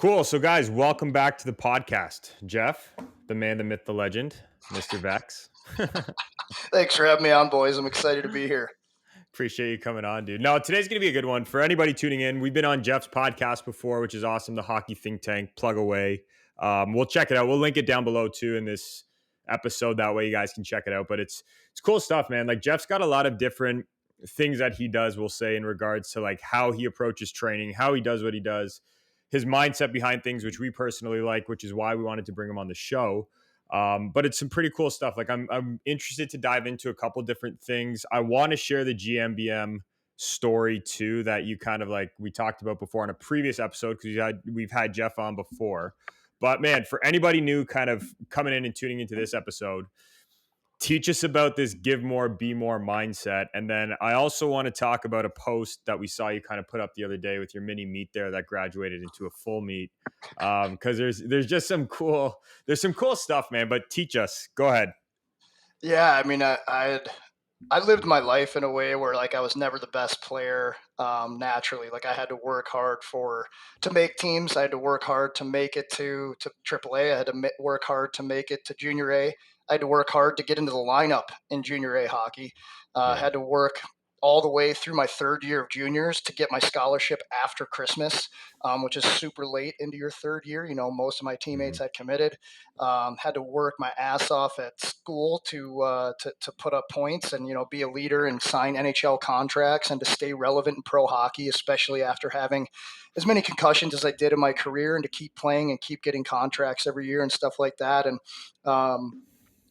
Cool. So, guys, welcome back to the podcast. Jeff, the man, the myth, the legend, Mr. Vex. Thanks for having me on, boys. I'm excited to be here. Appreciate you coming on, dude. No, today's going to be a good one. For anybody tuning in, we've been on Jeff's podcast before, which is awesome. The Hockey Think Tank, plug away. We'll check it out. We'll link it down below, too, in this episode. That way you guys can check it out. But it's cool stuff, man. Like, Jeff's got a lot of different things that he does, we'll say, in regards to, like, how he approaches training, how he does what he does, his mindset behind things, which we personally like, which is why we wanted to bring him on the show. But it's some pretty cool stuff. Like I'm interested to dive into a couple different things. I want to share the GMBM story too, that you kind of like we talked about before on a previous episode, because we've had Jeff on before. But man, for anybody new kind of coming in and tuning into this episode, teach us about this give more, be more mindset. And then I also want to talk about a post that we saw you kind of put up the other day with your mini meet there that graduated into a full meet. Because there's just some cool stuff, man. But teach us. Go ahead. Yeah, I mean, I lived my life in a way where like I was never the best player naturally. Like I had to work hard to make teams. I had to work hard to make it to AAA. I had to work hard to make it to Junior A. I had to work hard to get into the lineup in Junior A hockey. I had to work all the way through my third year of juniors to get my scholarship after Christmas, which is super late into your third year. You know, most of my teammates had committed. Had to work my ass off at school to put up points and be a leader and sign NHL contracts and to stay relevant in pro hockey, especially after having as many concussions as I did in my career, and to keep playing and keep getting contracts every year and stuff like that. And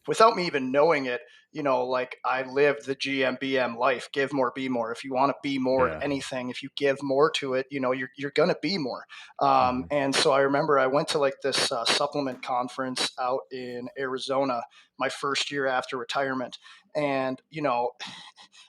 without me even knowing it, like I lived the GMBM life, give more, be more. If you want to be more at anything, if you give more to it, you're going to be more. And so I remember I went to like this supplement conference out in Arizona, my first year after retirement. And,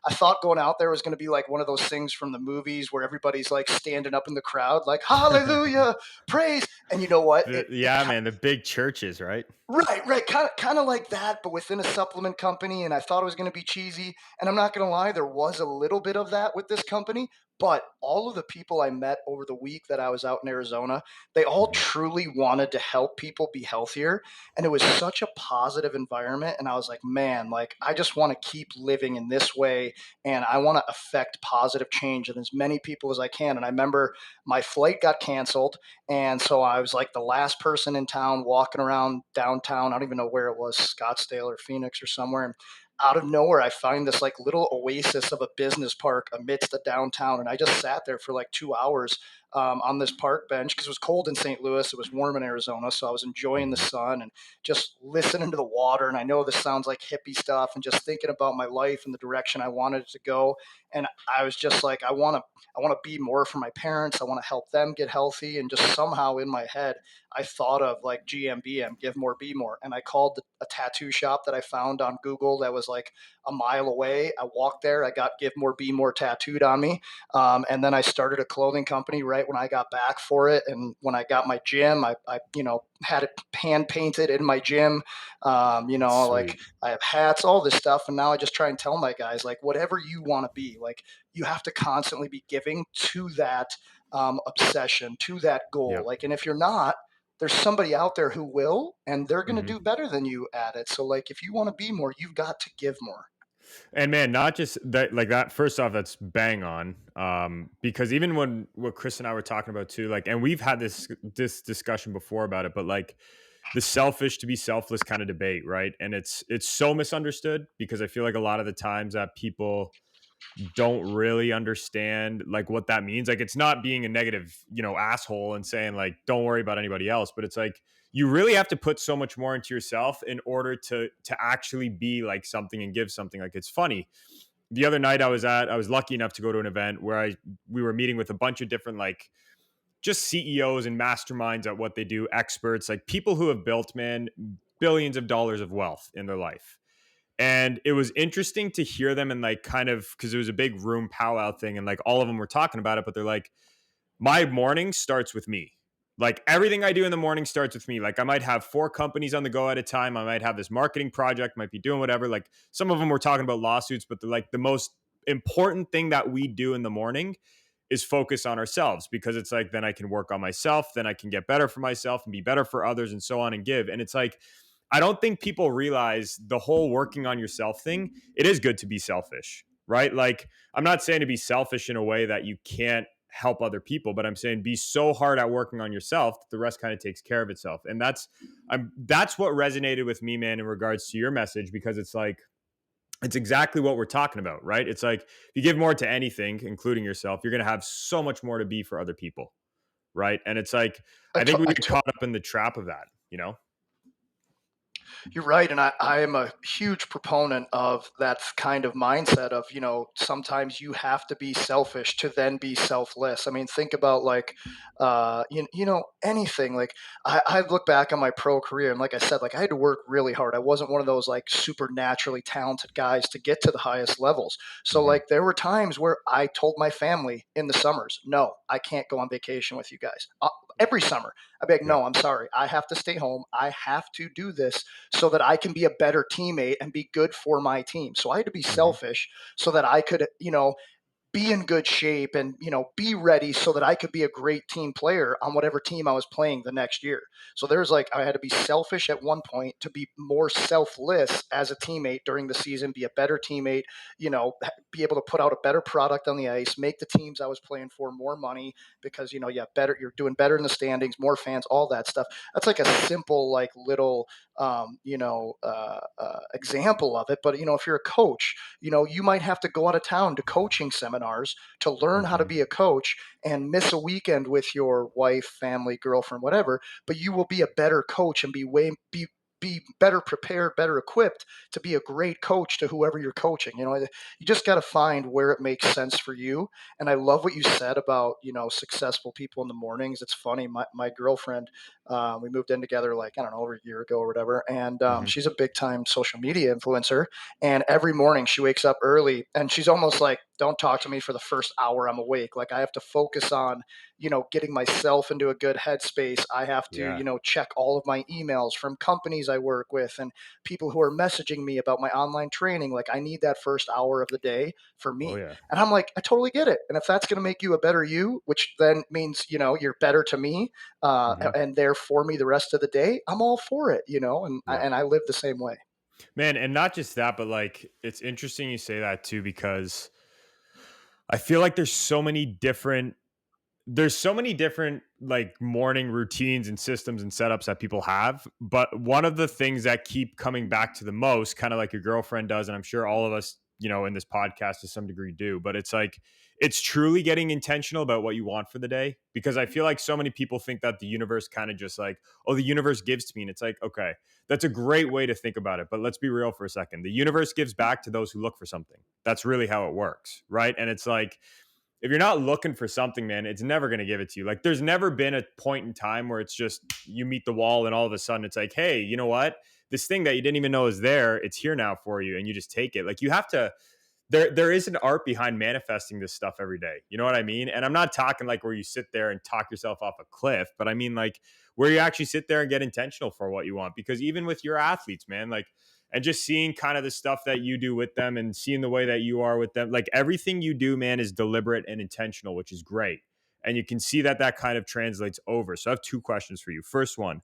I thought going out there was going to be like one of those things from the movies where everybody's like standing up in the crowd, like, hallelujah, praise. And you know what? Man, the big churches, right? Right. Kind of like that, but within a supplement company. And I thought it was going to be cheesy. And I'm not going to lie, there was a little bit of that with this company. But all of the people I met over the week that I was out in Arizona, they all truly wanted to help people be healthier. And it was such a positive environment. And I was like, man, like I just want to keep living in this way. And I want to affect positive change in as many people as I can. And I remember my flight got canceled. And so I was like the last person in town walking around downtown. I don't even know where it was, Scottsdale or Phoenix or somewhere. And out of nowhere, I find this like little oasis of a business park amidst the downtown. And I just sat there for like 2 hours on this park bench because it was cold in St. Louis. It was warm in Arizona. So I was enjoying the sun and just listening to the water. And I know this sounds like hippie stuff, and just thinking about my life and the direction I wanted it to go. And I was just like, I want to be more for my parents. I want to help them get healthy. And just somehow in my head, I thought of like GMBM, give more, be more. And I called a tattoo shop that I found on Google that was like a mile away. I walked there. I got give more, be more tattooed on me. And then I started a clothing company right when I got back for it. And when I got my gym, I had it hand painted in my gym. Like I have hats, all this stuff. And now I just try and tell my guys, like, whatever you want to be, like you have to constantly be giving to that obsession, to that goal. Yep. Like, and if you're not, there's somebody out there who will, and they're going to do better than you at it. So like, if you want to be more, you've got to give more. And man, not just that, like that. First off, that's bang on. Because even what Chris and I were talking about too, like, and we've had this discussion before about it, but like the selfish to be selfless kind of debate, right? And it's so misunderstood because I feel like a lot of the times that people don't really understand like what that means. Like it's not being a negative, asshole and saying like don't worry about anybody else, but it's like you really have to put so much more into yourself in order to actually be like something and give something. Like it's funny. The other night I was lucky enough to go to an event where we were meeting with a bunch of different like just CEOs and masterminds at what they do, experts, like people who have built, man, billions of dollars of wealth in their life. And it was interesting to hear them and like kind of because it was a big room powwow thing and like all of them were talking about it, but they're like, my morning starts with me. Like everything I do in the morning starts with me. Like I might have 4 companies on the go at a time. I might have this marketing project, might be doing whatever. Like some of them were talking about lawsuits, but they're like the most important thing that we do in the morning is focus on ourselves, because it's like, then I can work on myself, then I can get better for myself and be better for others and so on and give. And it's like, I don't think people realize the whole working on yourself thing. It is good to be selfish, right? Like, I'm not saying to be selfish in a way that you can't help other people, but I'm saying be so hard at working on yourself that the rest kind of takes care of itself. And that's what resonated with me, man, in regards to your message, because it's like, it's exactly what we're talking about, right? It's like, if you give more to anything, including yourself, you're going to have so much more to be for other people, right? And it's like, I I think to- we I get to- caught up in the trap of that, you know? You're right, and I am a huge proponent of that kind of mindset of, sometimes you have to be selfish to then be selfless. I mean, think about like, anything. Like I look back on my pro career, and like I said, like I had to work really hard. I wasn't one of those like supernaturally talented guys to get to the highest levels. So Hmm. like there were times where I told my family in the summers, no, I can't go on vacation with you guys. Every summer, I'd be like, Yeah. no, I'm sorry. I have to stay home. I have to do this so that I can be a better teammate and be good for my team. So I had to be Hmm. selfish so that I could, be in good shape and be ready so that I could be a great team player on whatever team I was playing the next year. So there's like I had to be selfish at one point to be more selfless as a teammate during the season, be a better teammate, be able to put out a better product on the ice, make the teams I was playing for more money because better, you're doing better in the standings, more fans, all that stuff. That's like a simple like little example of it. But if you're a coach, you might have to go out of town to coaching seminars to learn how to Hmm. be a coach and miss a weekend with your wife, family, girlfriend, whatever, but you will be a better coach and be better prepared, better equipped to be a great coach to whoever you're coaching. You just got to find where it makes sense for you. And I love what you said about, successful people in the mornings. It's funny. My girlfriend, we moved in together like, I don't know, over a year ago or whatever. And Hmm. she's a big time social media influencer. And every morning she wakes up early and she's almost like, don't talk to me for the first hour I'm awake. Like I have to focus on, getting myself into a good headspace. I have to, Yeah. check all of my emails from companies I work with and people who are messaging me about my online training. Like I need that first hour of the day for Oh me. yeah. And I'm like, I totally get it. And if that's going to make you a better you, which then means, you're better to me Hmm. and there for me the rest of the day, I'm all for it, Yeah. and I live the same way. Man, and not just that, but like, it's interesting you say that too, because I feel like there's so many different like morning routines and systems and setups that people have, but one of the things that keep coming back to the most, kind of like your girlfriend does, and I'm sure all of us, in this podcast to some degree do, but it's like, it's truly getting intentional about what you want for the day, because I feel like so many people think that the universe kind of just like, oh, the universe gives to me, and it's like, okay, that's a great way to think about it, but let's be real for a second. The universe gives back to those who look for something. That's really how it works, right? And it's like, if you're not looking for something, man, it's never going to give it to you. Like, there's never been a point in time where it's just you meet the wall and all of a sudden it's like, hey, you know what? This thing that you didn't even know is there, it's here now for you, and you just take it. Like, you have to. There is an art behind manifesting this stuff every day. You know what I mean? And I'm not talking like where you sit there and talk yourself off a cliff, but I mean like where you actually sit there and get intentional for what you want. Because even with your athletes, man, like, and just seeing kind of the stuff that you do with them and seeing the way that you are with them, like everything you do, man, is deliberate and intentional, which is great. And you can see that that kind of translates over. So I have two questions for you. First one,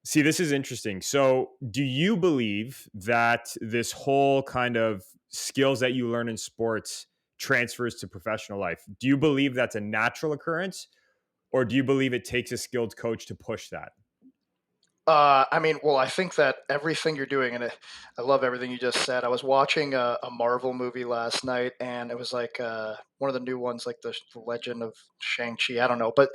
see, this is interesting. So, do you believe that this whole kind of skills that you learn in sports transfers to professional life? Do you believe that's a natural occurrence, or do you believe it takes a skilled coach to push that? I mean, well, I think that everything you're doing, and I love everything you just said. I was watching a Marvel movie last night, and it was like one of the new ones, like the Legend of Shang-Chi. I don't know, but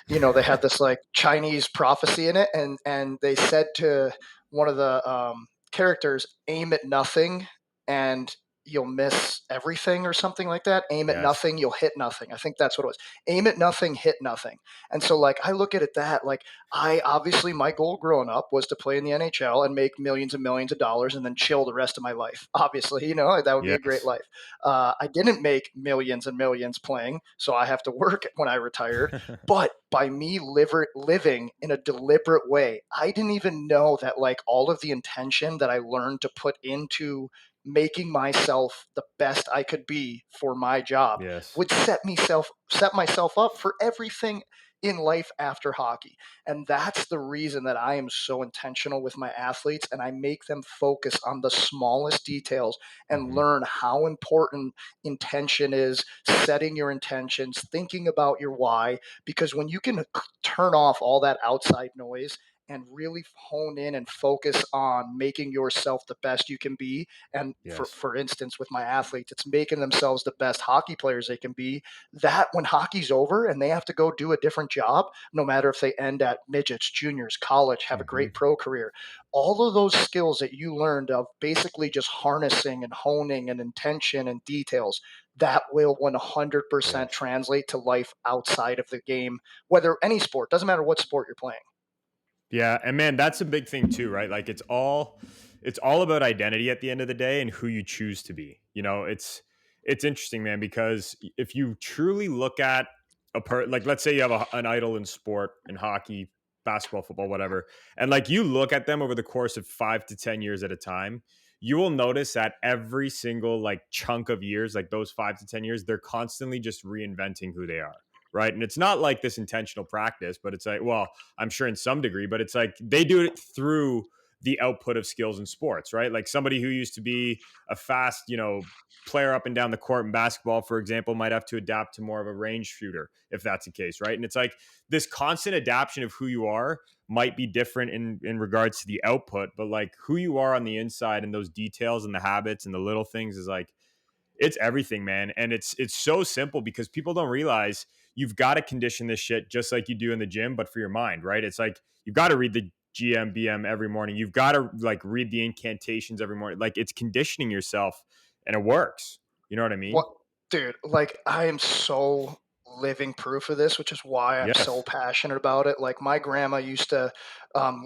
they had this like Chinese prophecy in it, and they said to one of the characters, "Aim at nothing, and you'll miss everything," or something like that. Aim at Yes. nothing, you'll hit nothing. I think that's what it was. Aim at nothing, hit nothing. And so, like, I look at it that like I obviously my goal growing up was to play in the NHL and make millions and millions of dollars and then chill the rest of my life. Obviously, that would be a great Yes. life. I didn't make millions and millions playing, so I have to work when I retired. But by me living in a deliberate way, I didn't even know that like all of the intention that I learned to put into making myself the best I could be for my job Yes. would set myself up for everything in life after hockey. And that's the reason that I am so intentional with my athletes, and I make them focus on the smallest details and Hmm. learn how important intention is, setting your intentions, thinking about your why. Because when you can turn off all that outside noise and really hone in and focus on making yourself the best you can be, and for, Yes. for instance with my athletes, it's making themselves the best hockey players they can be, that when hockey's over and they have to go do a different job, no matter if they end at midgets, juniors, college, have a Hmm. great pro career, all of those skills that you learned of basically just harnessing and honing and intention and details, that will 100% Yes. translate to life outside of the game, whether any sport, doesn't matter what sport you're playing. Yeah, and man, that's a big thing too, right? Like it's all about identity at the end of the day and who you choose to be. It's interesting, man, because if you truly look at like let's say you have an idol in sport, in hockey, basketball, football, whatever, and like you look at them over the course of 5 to 10 years at a time, you will notice that every single like chunk of years, like those 5 to 10 years, they're constantly just reinventing who they are, right? And it's not like this intentional practice, but it's like, well, I'm sure in some degree, but it's like they do it through the output of skills in sports, right? Like somebody who used to be a fast, player up and down the court in basketball, for example, might have to adapt to more of a range shooter if that's the case, right? And it's like this constant adaptation of who you are might be different in regards to the output, but like who you are on the inside and those details and the habits and the little things is like it's everything, man. And it's so simple because people don't realize you've got to condition this shit just like you do in the gym, but for your mind, right? It's like you've got to read the GMBM every morning. You've got to like read the incantations every morning. Like it's conditioning yourself and it works. You know what I What, mean? dude? Like, I am so living proof of this, which is why I'm so Yes. passionate about it. Like, my grandma used to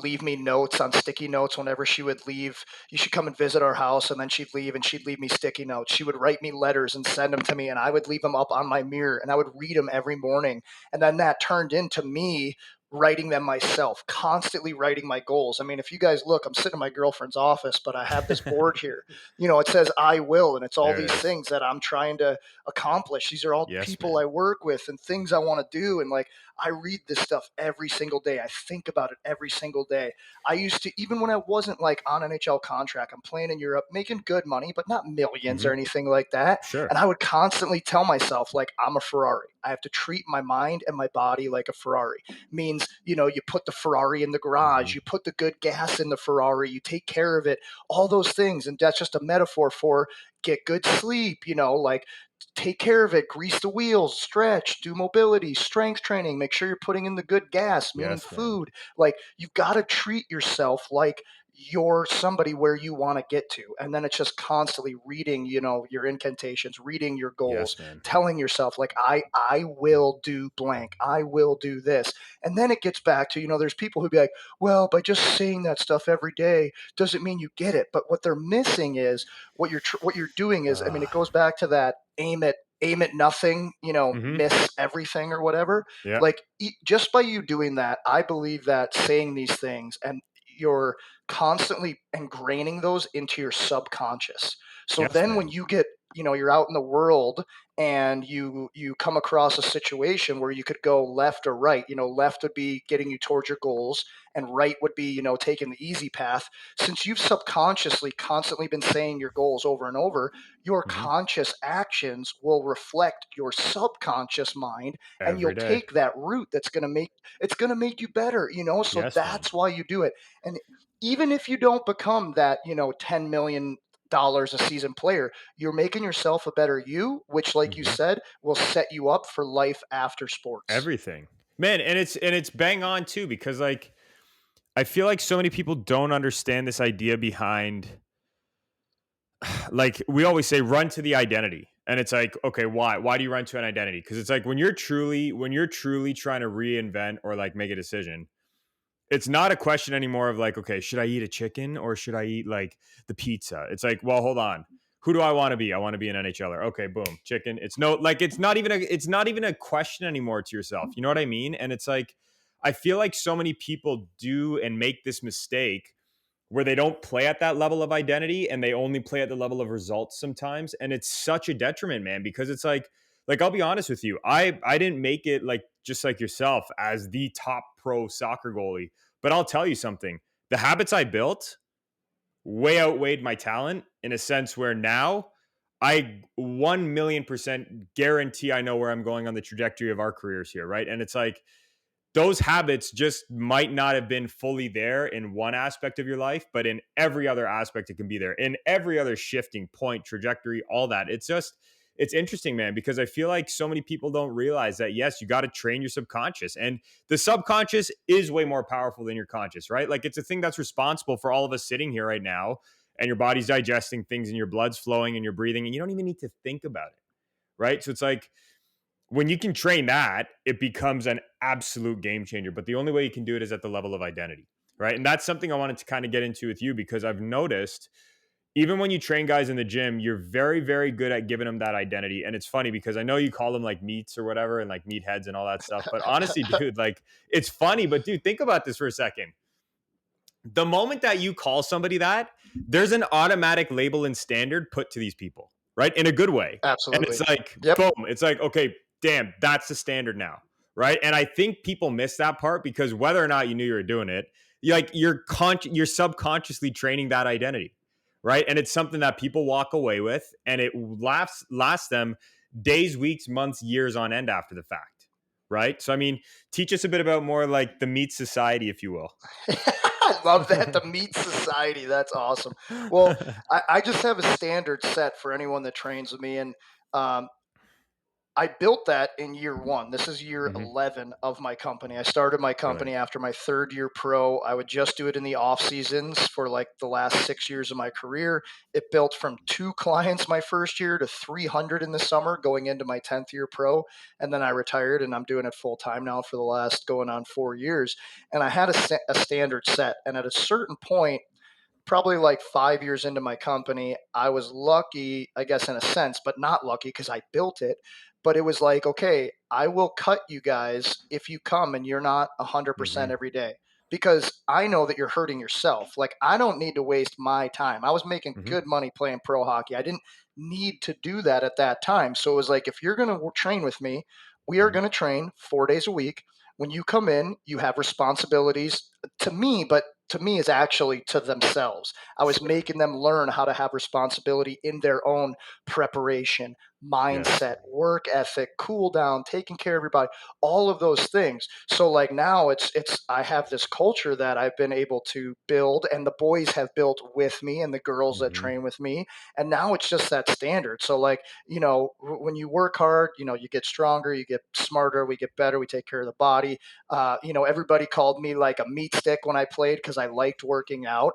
leave me notes on sticky notes whenever she would leave. You should come and visit our house, and then she'd leave, and she'd leave me sticky notes. She would write me letters and send them to me, and I would leave them up on my mirror, and I would read them every morning. And then that turned into me writing them myself, constantly writing my goals. I mean, if you guys look, I'm sitting in my girlfriend's office, but I have this board here. It says I will, and it's all There it these is. things that I'm trying to accomplish. These are all Yes, people man. I work with and things I want to do. And like, I read this stuff every single day. I think about it every single day. I used to, even when I wasn't like on NHL contract, I'm playing in Europe, making good money, but not millions Hmm. or anything like that. Sure. And I would constantly tell myself, like, I'm a Ferrari. I have to treat my mind and my body like a Ferrari. Means, you put the Ferrari in the Hmm. garage, you put the good gas in the Ferrari, you take care of it, all those things. And that's just a metaphor for get good sleep, like take care of it, grease the wheels, stretch, do mobility, strength training, make sure you're putting in the good gas, meaning Yes, man. food. Like, you've got to treat yourself like you're somebody where you want to get to. And then it's just constantly reading, your incantations, reading your goals, Yes, man. telling yourself like I will do blank, I will do this. And then it gets back to, there's people who be like, well, by just saying that stuff every day doesn't mean you get it. But what they're missing is what you're doing is, I mean, Uh, it goes back to that aim at nothing, hmm. miss everything or whatever. Yeah. Like, just by you doing that, I believe that saying these things, and you're constantly ingraining those into your subconscious. So Yes, then when man. you get, you're out in the world and you come across a situation where you could go left or right. Left would be getting you towards your goals, and right would be, taking the easy path. Since you've subconsciously constantly been saying your goals over and over, your Hmm. conscious actions will reflect your subconscious mind, and Every you'll day. take that route that's going to make you better. So Yes, man. that's why you do it. And even if you don't become that, $10 million a season player, you're making yourself a better you, which, like you Hmm. said, will set you up for life after sports. Everything, man. And it's bang on too because like I feel like so many people don't understand this idea behind, like we always say run to the identity. And it's like, okay, why do you run to an identity? Because it's like when you're truly trying to reinvent or like make a decision, it's not a question anymore of like, okay, should I eat a chicken or should I eat like the pizza? It's like, well, hold on, who do I want to be? I want to be an NHLer. Okay, boom, chicken. It's no, like it's not even a question anymore to yourself, you know what I mean? And it's like I feel like so many people do and make this mistake where they don't play at that level of identity and they only play at the level of results sometimes. And it's such a detriment, man, because it's like I'll be honest with you. I didn't make it like just like yourself as the top pro soccer goalie, but I'll tell you something. The habits I built way outweighed my talent in a sense where now I 1,000,000% guarantee I know where I'm going on the trajectory of our careers here, right? And it's like those habits just might not have been fully there in one aspect of your life, but in every other aspect, it can be there. In every other shifting point, trajectory, all that. It's interesting, man, because I feel like so many people don't realize that, yes, you got to train your subconscious. And the subconscious is way more powerful than your conscious, right? Like it's a thing that's responsible for all of us sitting here right now, and your body's digesting things and your blood's flowing and you're breathing, and you don't even need to think about it, right? So it's like, when you can train that, it becomes an absolute game changer. But the only way you can do it is at the level of identity, right? And that's something I wanted to kind of get into with you because I've noticed even when you train guys in the gym, you're very, very good at giving them that identity. And it's funny because I know you call them like meats or whatever and like meatheads and all that stuff. But honestly, dude, like it's funny. But dude, think about this for a second. The moment that you call somebody that, there's an automatic label and standard put to these people, right? In a good way. And it's Absolutely. like, Yep. boom, it's like, okay, damn, that's the standard now, right? And I think people miss that part because whether or not you knew you were doing it, you're subconsciously training that identity, right? And it's something that people walk away with, and it lasts them days, weeks, months, years on end after the fact, right? So I mean, teach us a bit about more like the meat society, if you will. I love that. The meat society. That's awesome. Well, I just have a standard set for anyone that trains with me. And um, I built that in year one. This is year Hmm. 11 of my company. I started my Brilliant. company after my third year pro. I would just do it in the off seasons for like the last 6 years of my career. It built from 2 clients my first year to 300 in the summer going into my 10th year pro. And then I retired and I'm doing it full time now for the last going on 4 years. And I had a standard set. And at a certain point, probably like 5 years into my company, I was lucky, I guess, in a sense, but not lucky because I built it. But it was like, okay, I will cut you guys if you come and you're not 100% Hmm. every day because I know that you're hurting yourself. Like, I don't need to waste my time. I was making Hmm. good money playing pro hockey. I didn't need to do that at that time. So it was like, if you're going to train with me, we are Hmm. going to train 4 days a week. When you come in, you have responsibilities to me, but to me is actually to themselves. I was Sure. making them learn how to have responsibility in their own preparation, Yes. mindset, work ethic, cool down, taking care of everybody, all of those things. So like now it's I have this culture that I've been able to build and the boys have built with me and the girls that Hmm. train with me. And now it's just that standard. So like, when you work hard, you get stronger, you get smarter, we get better, we take care of the body. Everybody called me like a meat stick when I played because I liked working out,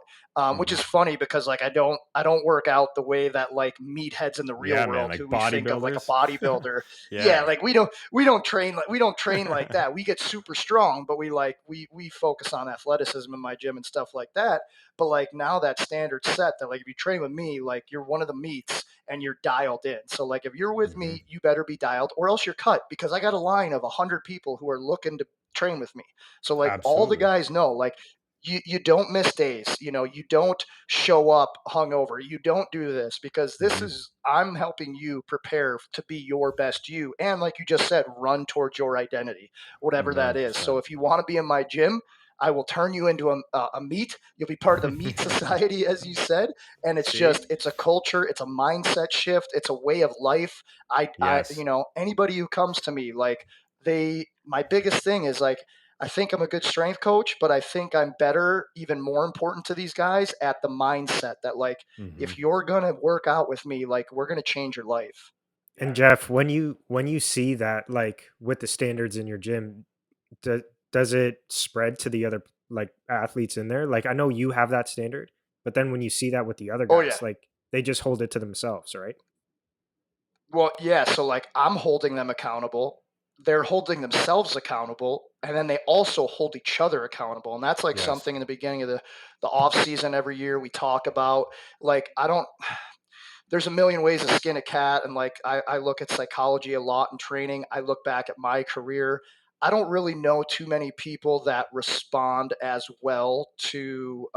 which Hmm. is funny because like I don't work out the way that like meatheads in the real Yeah, man. world who Like we think of like a bodybuilders. bodybuilder. Yeah, Yeah. like we don't train like that. We get super strong, but we focus on athleticism in my gym and stuff like that. But like now that standard set that like if you train with me, like you're one of the meats and you're dialed in. So like if you're with Hmm. me, you better be dialed or else you're cut because I got a line of 100 people who are looking to train with me. So like all the Absolutely. guys know like you don't miss days, you don't show up hungover, you don't do this because this Hmm. is I'm helping you prepare to be your best you and like you just said run towards your identity, whatever that is. So 100%. if you want to be in my gym, I will turn you into a meat. You'll be part of the meat society, as you said, and See? it's a culture, it's a mindset shift, it's a way of life. Yes. Anybody who comes to me, like my biggest thing is like I think I'm a good strength coach, but I think I'm better, even more important to these guys at the mindset that like Hmm. if you're gonna work out with me, like we're gonna change your life. And Jeff, when you see that like with the standards in your gym, do, does it spread to the other like athletes in there? Like I know you have that standard, but then when you see that with the other Oh yeah. guys, like they just hold it to themselves, right? Well, yeah. So like I'm holding them accountable. They're holding themselves accountable, and then they also hold each other accountable. And that's like Yes. something in the beginning of the off season every year we talk about. Like I don't there's a million ways to skin a cat. And like I look at psychology a lot in training. I look back at my career. I don't really know too many people that respond as well to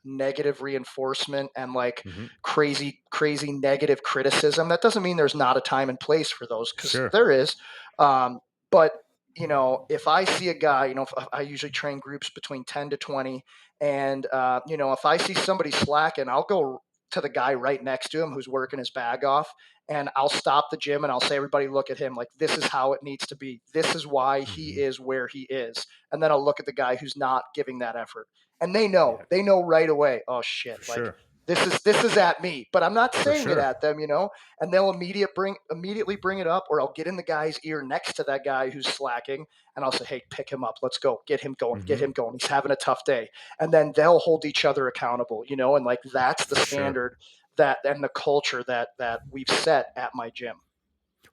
negative reinforcement and like Hmm. crazy negative criticism. That doesn't mean there's not a time and place for those, because Sure. there is. But if I see a guy, if I usually train groups between 10 to 20, and if I see somebody slacking, I'll go to the guy right next to him who's working his bag off, and I'll stop the gym and I'll say, everybody look at him, like, this is how it needs to be. This is why he Hmm. is where he is. And then I'll look at the guy who's not giving that effort. And Yeah, they know right away, oh shit, for like, sure. this is at me, but I'm not For saying it sure. at them, and they'll immediately bring it up, or I'll get in the guy's ear next to that guy who's slacking, and I'll say, hey, pick him up, let's go, get Hmm. him going, he's having a tough day. And then they'll hold each other accountable, and like, that's the For sure. standard that and the culture that we've set at my gym.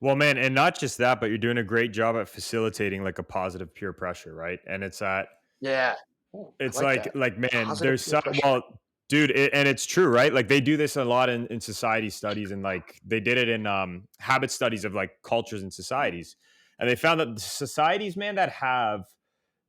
Well, man, and not just that, but you're doing a great job at facilitating like a positive peer pressure, right? And it's at Yeah. Ooh, I it's like that. like man, Positive there's peer so pressure. well, dude, and it's true, right? Like they do this a lot in society studies, and like they did it in habit studies of like cultures and societies, and they found that the societies, man, that have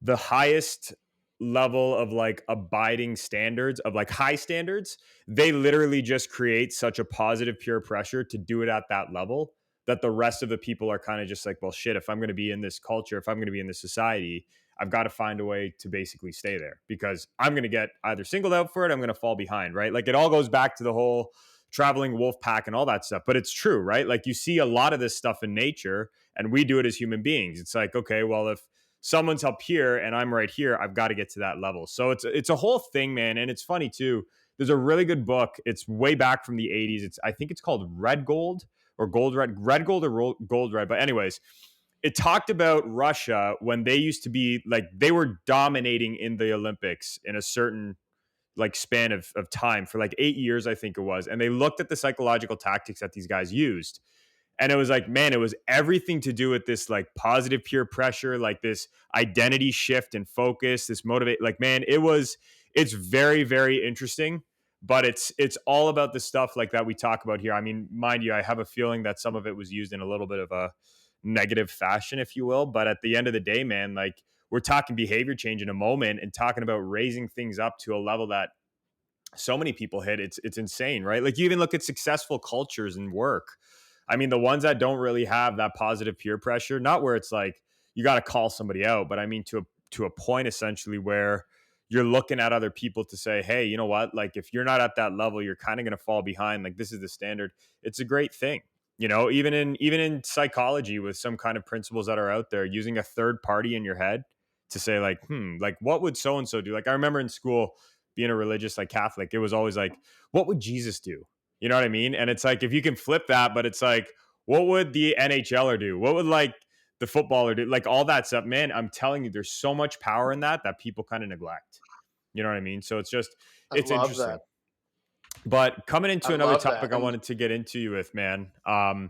the highest level of like abiding standards, of like high standards, they literally just create such a positive peer pressure to do it at that level, that the rest of the people are kind of just like, well, shit, if I'm going to be in this culture, if I'm going to be in this society, I've got to find a way to basically stay there, because I'm going to get either singled out for it, I'm going to fall behind, right? Like it all goes back to the whole traveling wolf pack and all that stuff. But it's true, right? Like you see a lot of this stuff in nature, and we do it as human beings. It's like, okay, well, if someone's up here and I'm right here, I've got to get to that level. So it's a whole thing, man. And it's funny too. There's a really good book. It's way back from the 80s. I think it's called Red Gold or Gold Red, Red Gold or Gold Red. But anyways, it talked about Russia when they used to be like, they were dominating in the Olympics in a certain like span of time for like 8 years, I think it was. And they looked at the psychological tactics that these guys used, and it was like, man, it was everything to do with this like positive peer pressure, like this identity shift and focus, this motivate. Like, man, it's very, very interesting. But it's all about the stuff like that we talk about here. I mean, mind you, I have a feeling that some of it was used in a little bit of a negative fashion, if you will. But at the end of the day, man, like we're talking behavior change in a moment and talking about raising things up to a level that so many people hit. It's insane, right? Like you even look at successful cultures and work. I mean, the ones that don't really have that positive peer pressure, not where it's like you got to call somebody out, but I mean to a point essentially where you're looking at other people to say, hey, you know what? Like if you're not at that level, you're kind of going to fall behind. Like this is the standard. It's a great thing. Even in psychology, with some kind of principles that are out there, using a third party in your head to say like, like what would so and so do? Like I remember in school, being a religious like Catholic, it was always like, what would Jesus do? You know what I mean? And it's like if you can flip that, but it's like, what would the NHLer do? What would like the footballer do? Like all that stuff, man. I'm telling you, there's so much power in that people kind of neglect. You know what I mean? So I it's love that. interesting. But coming I into another love that. topic I And wanted to get into you with, man, the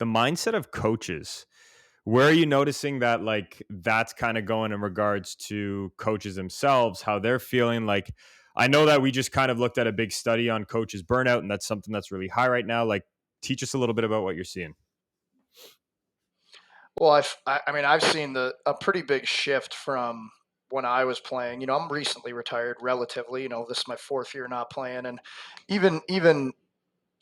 mindset of coaches. Where are you noticing that like that's kind of going in regards to coaches themselves, how they're feeling? Like I know that we just kind of looked at a big study on coaches burnout, and that's something that's really high right now. Like teach us a little bit about what you're seeing. well, I've seen a pretty big shift from when I was playing. I'm recently retired, relatively. This is my fourth year not playing, and even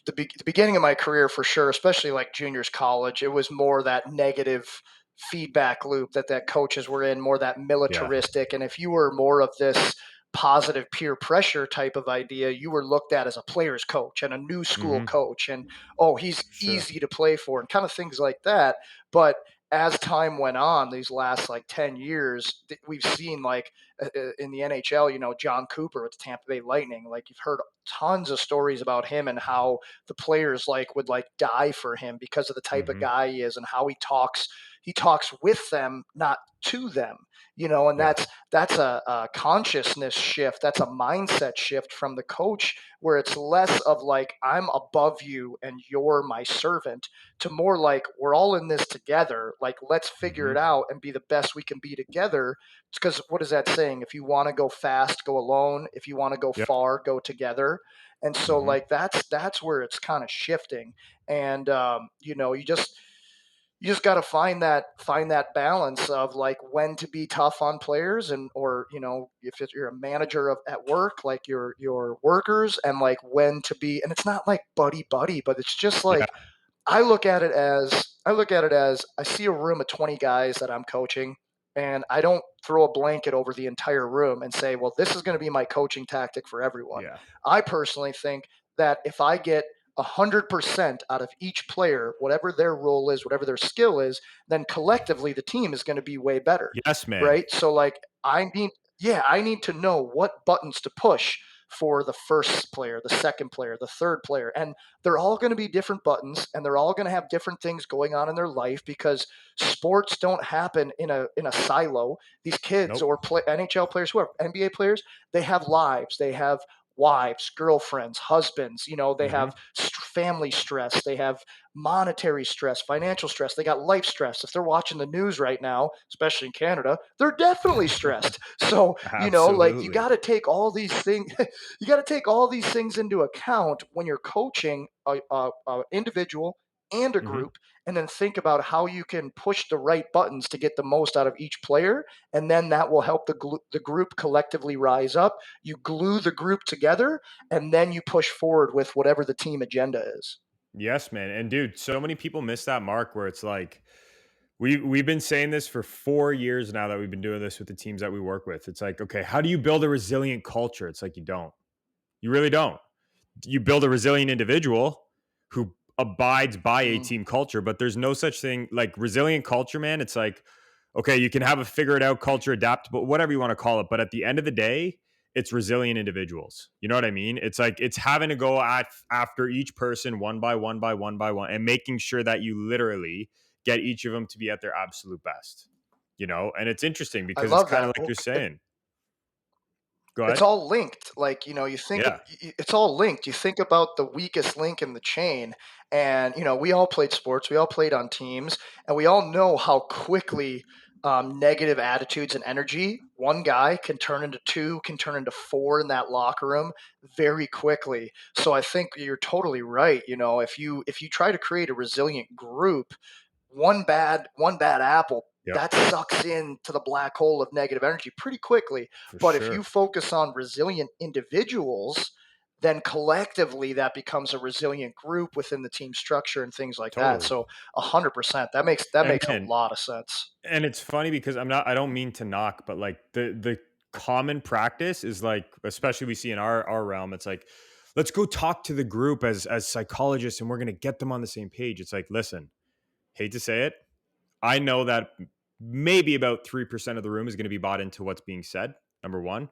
the beginning of my career, for sure, especially like juniors college, it was more that negative feedback loop that coaches were in, more that Yeah. militaristic. And if you were more of this positive peer pressure type of idea, you were looked at as a player's coach and a new school Mm-hmm. coach, and oh, he's For sure. easy to play for, and kind of things like that. But as time went on, these last like 10 years, we've seen like in the NHL, John Cooper with the Tampa Bay Lightning, like you've heard tons of stories about him and how the players like would like die for him because of the type of Mm-hmm. guy he is and how he talks with them, not to them. And Yeah. that's a consciousness shift, that's a mindset shift from the coach, where it's less of like, I'm above you and you're my servant, to more like, we're all in this together, like let's figure Mm-hmm. it out and be the best we can be together. Because what is that saying? If you want to go fast, go alone. If you want to go Yep. far, go together. And so Mm-hmm. like that's where it's kind of shifting. And you just you just got to find that balance of like when to be tough on players, and or if you're a manager at work, like your workers, and like when to be, and it's not like buddy buddy, but it's just Yeah. like I look at it as I see a room of 20 guys that I'm coaching, and I don't throw a blanket over the entire room and say, well, this is going to be my coaching tactic for everyone. Yeah. I personally think that if I get 100% out of each player, whatever their role is, whatever their skill is, then collectively the team is going to be way better, Yes, man. right? So like I need to know what buttons to push for the first player, the second player, the third player, and they're all going to be different buttons, and they're all going to have different things going on in their life, because sports don't happen in a silo. These kids, Nope. or NHL players, whoever, NBA players, they have lives, they have wives, girlfriends, husbands, they Hmm. have family stress, they have monetary stress, financial stress, they got life stress. If they're watching the news right now, especially in Canada, they're definitely stressed. So, like, you Absolutely. got to take all these things you got to take all these things into account when you're coaching a individual and a Hmm. group, and then think about how you can push the right buttons to get the most out of each player, and then that will help the group collectively rise up. You glue the group together, and then you push forward with whatever the team agenda is. Yes, man. And dude, so many people miss that mark where it's like we've been saying this for 4 years now that we've been doing this with the teams that we work with. It's like, okay, how do you build a resilient culture? It's like you don't. You really don't. You build a resilient individual who abides by a Mm. team culture, but there's no such thing like resilient culture, man. It's like, okay, you can have a figure it out culture, adaptable, whatever you want to call it. But at the end of the day, it's resilient individuals. You know what I mean? It's like it's having to go after each person one by one by one by one and making sure that you literally get each of them to be at their absolute best. And it's interesting I because it's love kind of that. like you're saying. Go It's ahead. all linked. Like, you think of Yeah. it's all linked. You think about the weakest link in the chain, and we all played sports, we all played on teams, and we all know how quickly negative attitudes and energy, one guy can turn into two, can turn into four in that locker room very quickly. So I think you're totally right. If you try to create a resilient group, one bad apple Yep. that sucks into the black hole of negative energy pretty quickly. For But if you sure. focus on resilient individuals, then collectively that becomes a resilient group within the team structure and things like that. Totally. So 100%, that And makes a man, lot of sense. and it's funny because I don't mean to knock, but like the common practice is like, especially we see in our realm, it's like, let's go talk to the group as psychologists and we're gonna get them on the same page. It's like, listen, hate to say it, I know that maybe about 3% of the room is going to be bought into what's being said. Number one.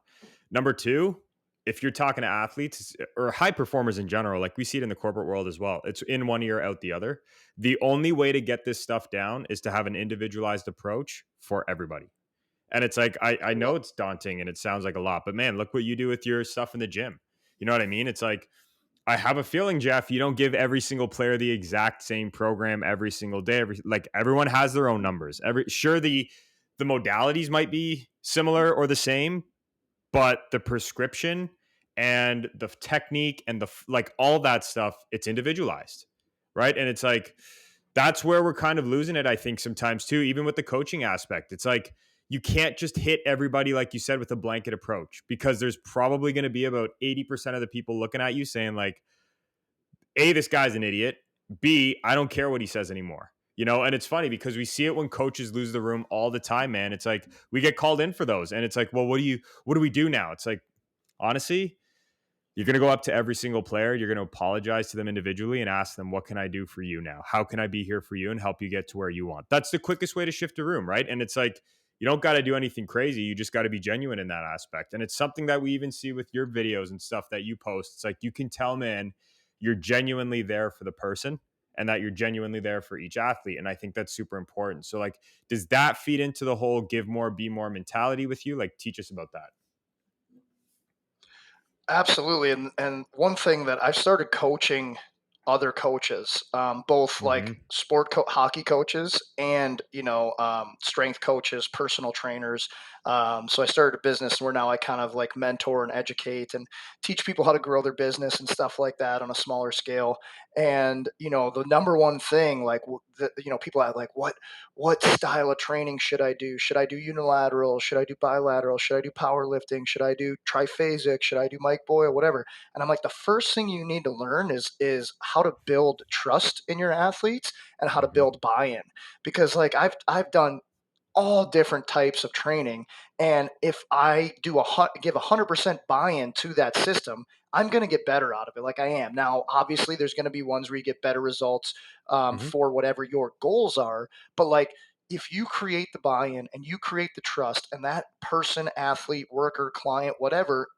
Number two, if you're talking to athletes or high performers in general, like we see it in the corporate world as well, it's in one ear, out the other. The only way to get this stuff down is to have an individualized approach for everybody. And it's like, I know it's daunting and it sounds like a lot, but man, look what you do with your stuff in the gym. You know what I mean? It's like, I have a feeling, Jeff, you don't give every single player the exact same program every single day. Everyone has their own numbers. Sure, the modalities might be similar or the same, but the prescription and the technique and like all that stuff, it's individualized, right? And it's like that's where we're kind of losing it, I think, sometimes too, even with the coaching aspect. It's like you can't just hit everybody, like you said, with a blanket approach, because there's probably going to be about 80% of the people looking at you saying, like, A, this guy's an idiot. B, I don't care what he says anymore. And it's funny because we see it when coaches lose the room all the time, man. It's like we get called in for those. And it's like, well, what do we do now? It's like, honestly, you're going to go up to every single player. You're going to apologize to them individually and ask them, what can I do for you now? How can I be here for you and help you get to where you want? That's the quickest way to shift a room, right? And it's like, you don't got to do anything crazy. You just got to be genuine in that aspect. And it's something that we even see with your videos and stuff that you post. It's like, you can tell, man, you're genuinely there for the person and that you're genuinely there for each athlete. And I think that's super important. So, like, does that feed into the whole give more, be more mentality with you? Like, teach us about that. Absolutely, and one thing that I've started coaching other coaches, both like Hmm. hockey coaches and strength coaches, personal trainers. So I started a business where now I kind of like mentor and educate and teach people how to grow their business and stuff like that on a smaller scale. And the number one thing, like people are like, what style of training should I do? Should I do unilateral? Should I do bilateral? Should I do powerlifting? Should I do triphasic? Should I do Mike Boyle? Whatever. And I'm like, the first thing you need to learn is how to build trust in your athletes and how to Hmm. build buy-in. Because like I've done all different types of training. And if I give 100% buy-in to that system, I'm going to get better out of it. Like I am now. Obviously, there's going to be ones where you get better results Hmm. for whatever your goals are. But like, if you create the buy-in and you create the trust, and that person, athlete, worker, client, whatever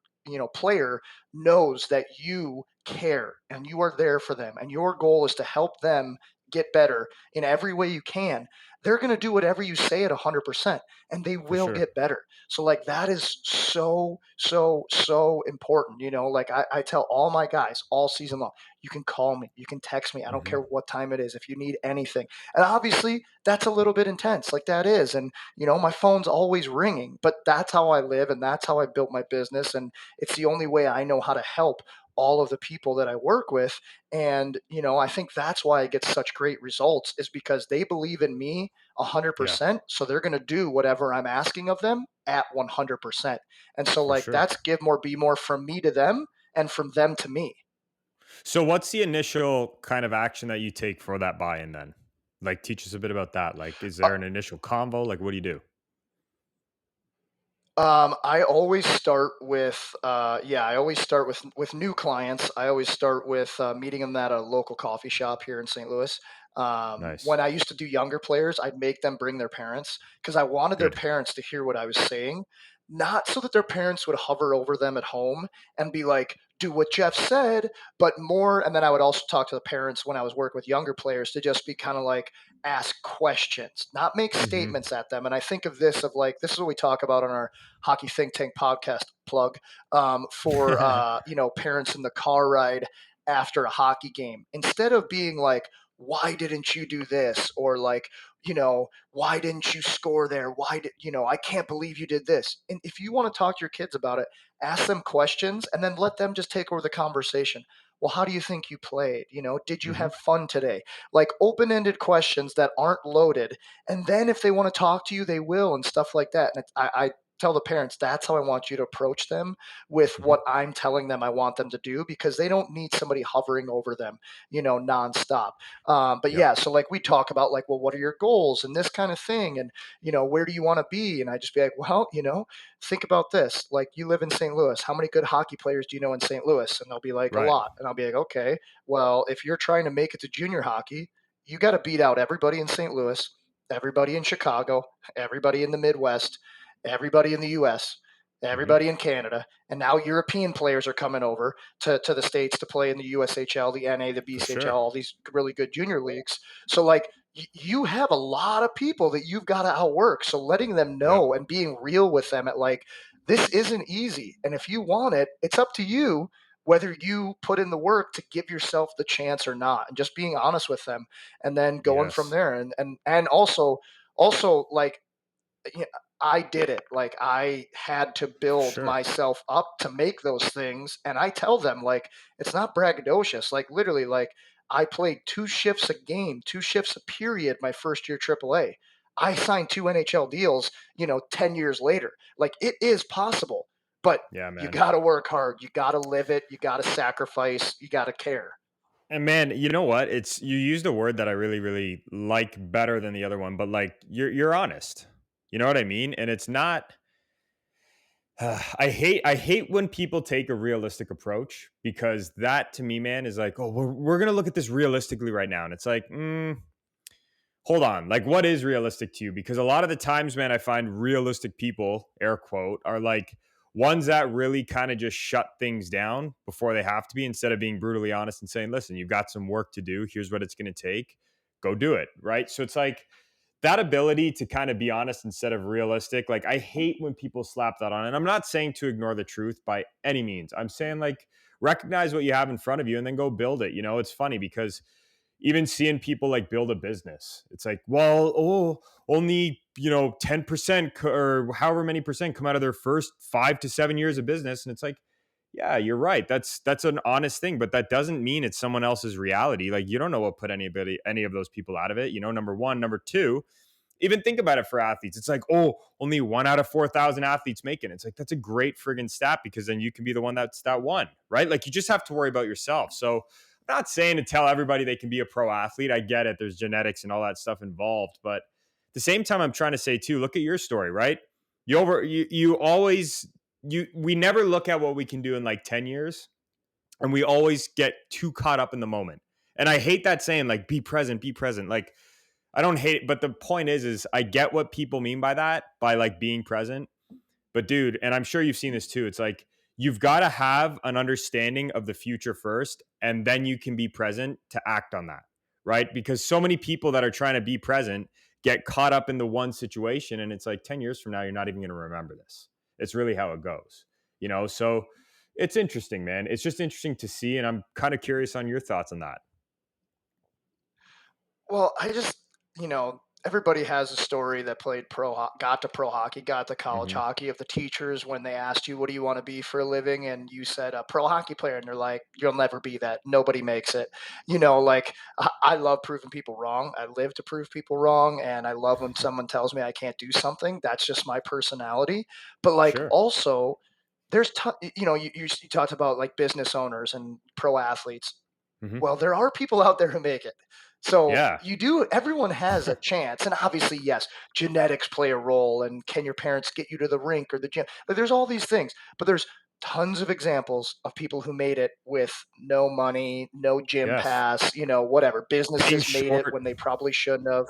player knows that you care and you are there for them, and your goal is to help them get better in every way you can, they're going to do whatever you say at 100%, and they For will sure. get better. So like that is so so important. Like I tell all my guys all season long, you can call me, you can text me, I don't Hmm. care what time it is, if you need anything. And obviously that's a little bit intense, like that is. And my phone's always ringing, but that's how I live and that's how I built my business, and it's the only way I know how to help all of the people that I work with. And I think that's why I get such great results, is because they believe in me Yeah, 100%. So they're going to do whatever I'm asking of them at 100%. And so for like sure. that's give more, be more from me to them and from them to me. So what's the initial kind of action that you take for that buy-in then? Like teach us a bit about that. Like, is Uh, there an initial convo? Like, what do you do? I always start with, I always start with new clients. I always start with meeting them at a local coffee shop here in St. Louis. Nice. When I used to do younger players, I'd make them bring their parents because I wanted their Good. parents to hear what I was saying, not so that their parents would hover over them at home and be like, "Do what Jeff said," but more. And then I would also talk to the parents when I was working with younger players to just be kind of like ask questions, not make Hmm. statements at them. And I think of this of like this is what we talk about on our Hockey Think Tank podcast plug for parents in the car ride after a hockey game. Instead of being like, "Why didn't you do this?" or like, "Why didn't you score there? Why did I can't believe you did this." And if you want to talk to your kids about it, ask them questions and then let them just take over the conversation. Well, how do you think you played? Did you Hmm. have fun today? Like open-ended questions that aren't loaded, and then if they want to talk to you, they will, and stuff like that. And I tell the parents that's how I want you to approach them with Hmm. what I'm telling them I want them to do, because they don't need somebody hovering over them, nonstop. But Yep. yeah, so like we talk about like, well, what are your goals and this kind of thing, and where do you want to be? And I just be like, well, think about this. Like you live in St. Louis. How many good hockey players do you know in St. Louis? And they'll be like, a Right. lot. And I'll be like, okay, well, if you're trying to make it to junior hockey, you got to beat out everybody in St. Louis, everybody in Chicago, everybody in the Midwest, everybody in the US, Hmm. everybody in Canada, and now European players are coming over to the States to play in the USHL, the NA, the For BCHL, sure. all these really good junior leagues. So, like, you have a lot of people that you've got to outwork. So, letting them Yep. know and being real with them at like, this isn't easy. And if you want it, it's up to you whether you put in the work to give yourself the chance or not, and just being honest with them and then going from Yes. there. And also like, yeah, I did it. Like I had to For build sure. myself up to make those things. And I tell them like it's not braggadocious. Like literally, like I played 2 shifts a game, 2 shifts a period my first year AAA. I signed 2 NHL deals, 10 years later. Like it is possible, but Yeah, you man. gotta work hard, you gotta live it, you gotta sacrifice, you gotta care. And man, you know what? It's you used a word that I really, really like better than the other one, but like you're honest. You know what I mean? And it's not I hate when people take a realistic approach because that to me, man, is like, oh, we're gonna look at this realistically right now. And it's like, hold on, like what is realistic to you? Because a lot of the times, man, I find realistic people, air quote, are like ones that really kind of just shut things down before they have to be, instead of being brutally honest and saying, listen, you've got some work to do. Here's what it's gonna take. Go do it. Right. So it's like that ability to kind of be honest instead of realistic. Like I hate when people slap that on. And I'm not saying to ignore the truth by any means. I'm saying like recognize what you have in front of you and then go build it. You know, it's funny because even seeing people like build a business. It's like, well, only 10% or however many percent come out of their first 5 to 7 years of business, and it's like, yeah, you're right. That's an honest thing, but that doesn't mean it's someone else's reality. Like, you don't know what put any of those people out of it. Number one, number two, even think about it for athletes. It's like, oh, only 1 out of 4,000 athletes make it. It's like, that's a great friggin' stat, because then you can be the one that's that one, right? Like, you just have to worry about yourself. So I'm not saying to tell everybody they can be a pro athlete. I get it. There's genetics and all that stuff involved. But at the same time, I'm trying to say too, look at your story, right? We never look at what we can do in like 10 years, and we always get too caught up in the moment. And I hate that saying, like, be present, be present. Like, I don't hate it, but the point is I get what people mean by that, by like being present. But dude, and I'm sure you've seen this too, it's like you've got to have an understanding of the future first, and then you can be present to act on that, right? Because so many people that are trying to be present get caught up in the one situation, and it's like 10 years from now, you're not even going to remember this. It's really how it goes. So it's interesting, man. It's just interesting to see, and I'm kind of curious on your thoughts on that. Well, everybody has a story that got to pro hockey, got to college Mm-hmm. hockey, of the teachers when they asked you, what do you want to be for a living? And you said a pro hockey player. And they're like, you'll never be that. Nobody makes it. Like, I love proving people wrong. I live to prove people wrong. And I love when someone tells me I can't do something. That's just my personality. But like, Sure. also, you talked about like business owners and pro athletes. Mm-hmm. Well, there are people out there who make it. So Yeah. everyone has a chance. And obviously, yes, genetics play a role. And can your parents get you to the rink or the gym? Like, there's all these things, but there's tons of examples of people who made it with no money, no gym Yes. pass, whatever. Being Businesses made it short. when they probably shouldn't have.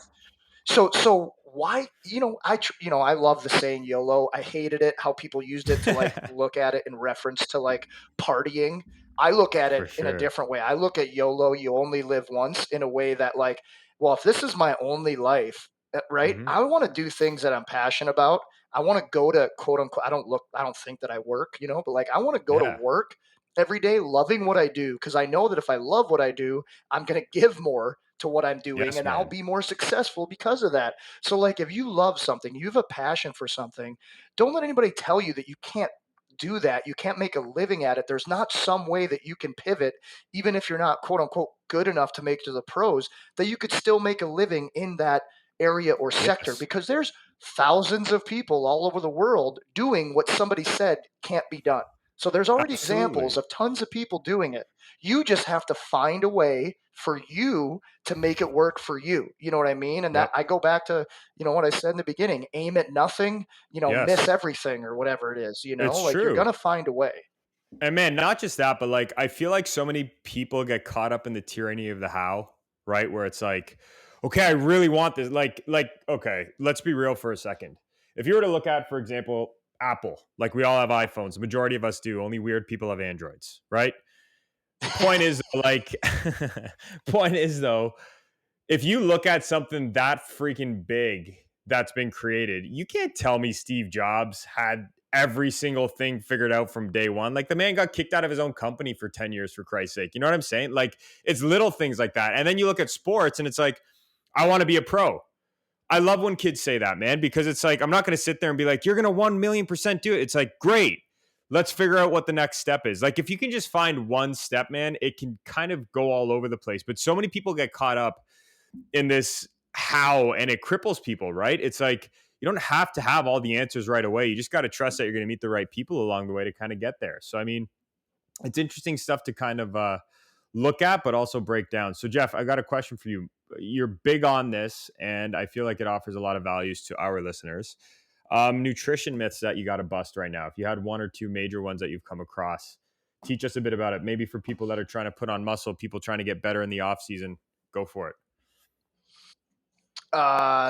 So why, I love the saying YOLO. I hated it how people used it to like look at it in reference to like partying. I look at it For in a sure. different way. I look at YOLO, you only live once, in a way that like, well, if this is my only life, right? Mhm. I want to do things that I'm passionate about. I want to go to quote unquote, I don't think that I work, but like I want to go to Yeah. work every day loving what I do, because I know that if I love what I do, I'm going to give more to what I'm doing, Yes, and I'll man. be more successful because of that. So like, if you love something, you have a passion for something, don't let anybody tell you that you can't do that. You can't make a living at it. There's not some way that you can pivot, even if you're not quote unquote good enough to make it to the pros, that you could still make a living in that area or sector, Yes. because there's thousands of people all over the world doing what somebody said can't be done. So there's already examples Absolutely. of tons of people doing it. You just have to find a way for you to make it work for you. You know what I mean? And that Yep. I go back to, what I said in the beginning, aim at nothing, miss Yes. everything, or whatever it is, It's like you're true. going to find a way. And man, not just that, but like I feel like so many people get caught up in the tyranny of the how, right? Where it's like, okay, I really want this. Okay, let's be real for a second. If you were to look at, for example, Apple, like we all have iPhones, the majority of us do, only weird people have Androids, right? Point is like point is though, if you look at something that freaking big that's been created, you can't tell me Steve Jobs had every single thing figured out from day one. Like, the man got kicked out of his own company for 10 years, for Christ's sake. You know what I'm saying? Like, it's little things like that. And then you look at sports and it's like, I want to be a pro. I love when kids say that, man, because it's like, I'm not going to sit there and be like, you're going to 1,000,000% do it. It's like, great. Let's figure out what the next step is. Like, if you can just find one step, man, it can kind of go all over the place. But so many people get caught up in this how, and it cripples people, right? It's like, you don't have to have all the answers right away. You just got to trust that you're going to meet the right people along the way to kind of get there. So, I mean, it's interesting stuff to kind of look at, but also break down. So, Jeff, I got a question for you. You're big on this, and I feel like it offers a lot of values to our listeners. Nutrition myths that you got to bust right now. If you had one or two major ones that you've come across, teach us a bit about it. Maybe for people that are trying to put on muscle, people trying to get better in the off season, go for it.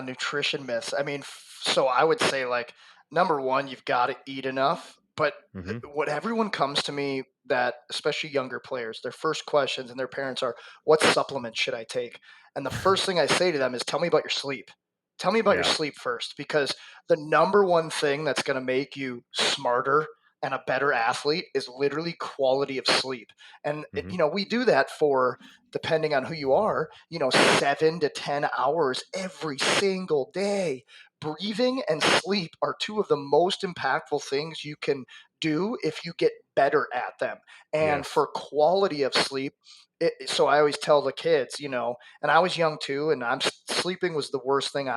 Nutrition myths. I mean, so I would say, like, number one, you've got to eat enough. But Mm-hmm. what everyone comes to me, that especially younger players, their first questions and their parents are, what supplements should I take? And the first thing I say to them is, tell me about your sleep. Tell me about your Yeah. sleep first, because the number one thing that's going to make you smarter and a better athlete is literally quality of sleep. And, Hmm. we do that for, depending on who you are, 7 to 10 hours every single day. Breathing and sleep are two of the most impactful things you can do if you get better at them. And Yes. for quality of sleep, so I always tell the kids, and I was young too, and sleeping was the worst thing.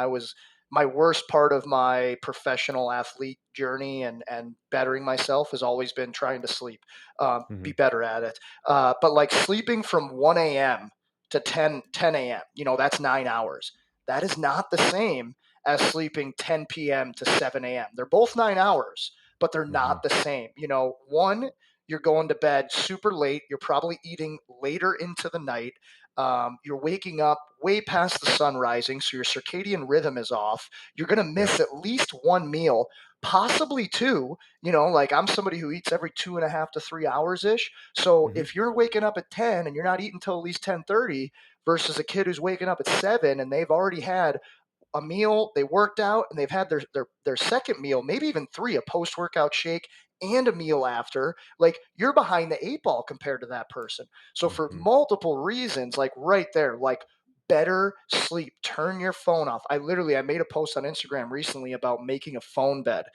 My worst part of my professional athlete journey and bettering myself has always been trying to sleep, be Hmm. better at it. But like sleeping from 1 a.m. to 10 a.m., that's 9 hours. That is not the same as sleeping 10 p.m. to 7 a.m. They're both 9 hours, but they're Hmm. not the same. One, you're going to bed super late. You're probably eating later into the night. You're waking up way past the sun rising, so your circadian rhythm is off. You're going to Yep. miss at least one meal, possibly two. Like I'm somebody who eats every 2.5 to 3 hours ish. So Hmm. if you're waking up at 10 and you're not eating until at least 10:30, versus a kid who's waking up at 7 and they've already had a meal, they worked out, and they've had their second meal, maybe even three, a post workout shake and a meal after. Like you're behind the eight ball compared to that person. So for Hmm. multiple reasons, like right there, like better sleep, turn your phone off. I made a post on Instagram recently about making a phone bed.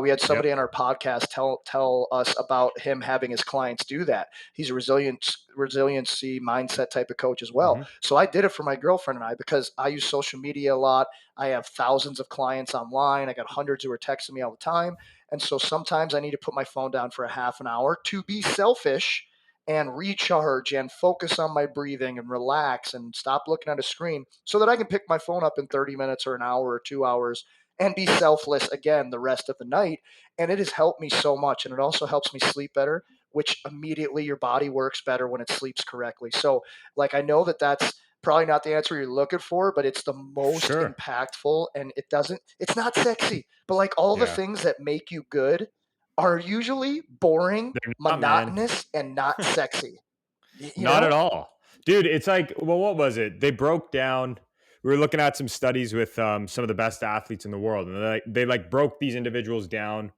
We had Yep. somebody on our podcast tell us about him having his clients do that. He's a resiliency mindset type of coach as well. Hmm. So I did it for my girlfriend and I, because I use social media a lot. I have thousands of clients online. I got hundreds who are texting me all the time. And so sometimes I need to put my phone down for a half an hour to be selfish and recharge and focus on my breathing and relax and stop looking at a screen so that I can pick my phone up in 30 minutes or an hour or 2 hours and be selfless again the rest of the night. And it has helped me so much. And it also helps me sleep better, which immediately your body works better when it sleeps correctly. So, like, I know that that's probably not the answer you're looking for, but it's the most Sure. impactful. And it's not sexy, but like all the Yeah. things that make you good are usually boring, They're not, man. monotonous, and not sexy. You Not know? at all. Dude, it's like, well, what was it? They broke down. We were looking at some studies with some of the best athletes in the world, and they broke these individuals down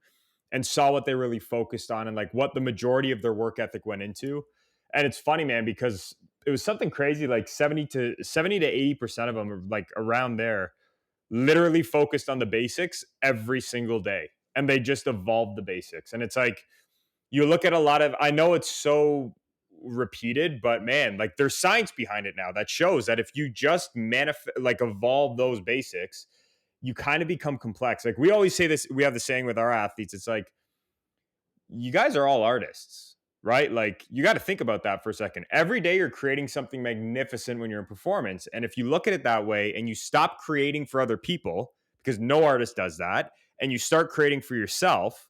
and saw what they really focused on and like what the majority of their work ethic went into. And it's funny, man, because it was something crazy, like 70 to 80% of them are like around there, literally focused on the basics every single day. And they just evolved the basics. And it's like you look at a lot of, I know it's so repeated, but man, like there's science behind it now that shows that if you just like evolve those basics, you kind of become complex. Like we always say this, we have the saying with our athletes, it's like, you guys are all artists, right? Like you got to think about that for a second. Every day you're creating something magnificent when you're in performance. And if you look at it that way and you stop creating for other people, because no artist does that, and you start creating for yourself,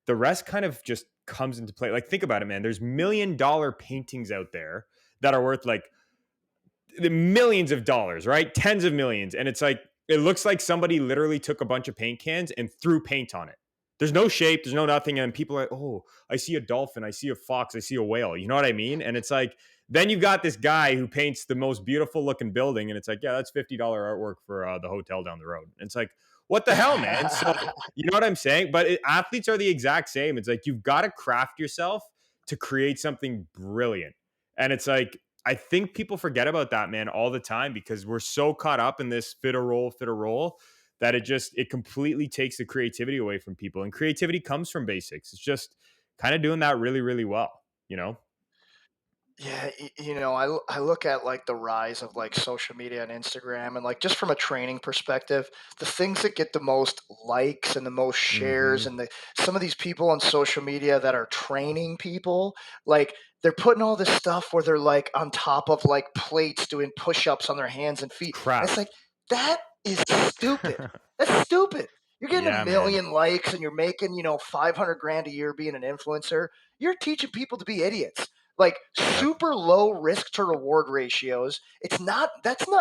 the rest kind of just comes into play. Like think about it, man. There's $1 million paintings out there that are worth like the millions of dollars, right? Tens of millions. And it's like, it looks like somebody literally took a bunch of paint cans and threw paint on it. There's no shape, there's no nothing. And people are like, oh, I see a dolphin, I see a fox, I see a whale. You know what I mean? And it's like, then you've got this guy who paints the most beautiful looking building. And it's like, yeah, that's $50 artwork for the hotel down the road. And it's like, what the hell, man? So, you know what I'm saying? But athletes are the exact same. It's like, you've got to craft yourself to create something brilliant. And it's like, I think people forget about that, man, all the time because we're so caught up in this fit a role that it completely takes the creativity away from people. And creativity comes from basics. It's just kind of doing that really, really well, you know? Yeah, I look at like the rise of like social media and Instagram, and like just from a training perspective, the things that get the most likes and the most shares, Hmm. and some of these people on social media that are training people, like they're putting all this stuff where they're like on top of like plates doing push-ups on their hands and It's feet. And it's crap. like that is stupid. That's stupid. You're getting a Yeah, man. million likes and you're making, 500 grand a year being an influencer. You're teaching people to be idiots, like Yep. super low risk to reward ratios. That's not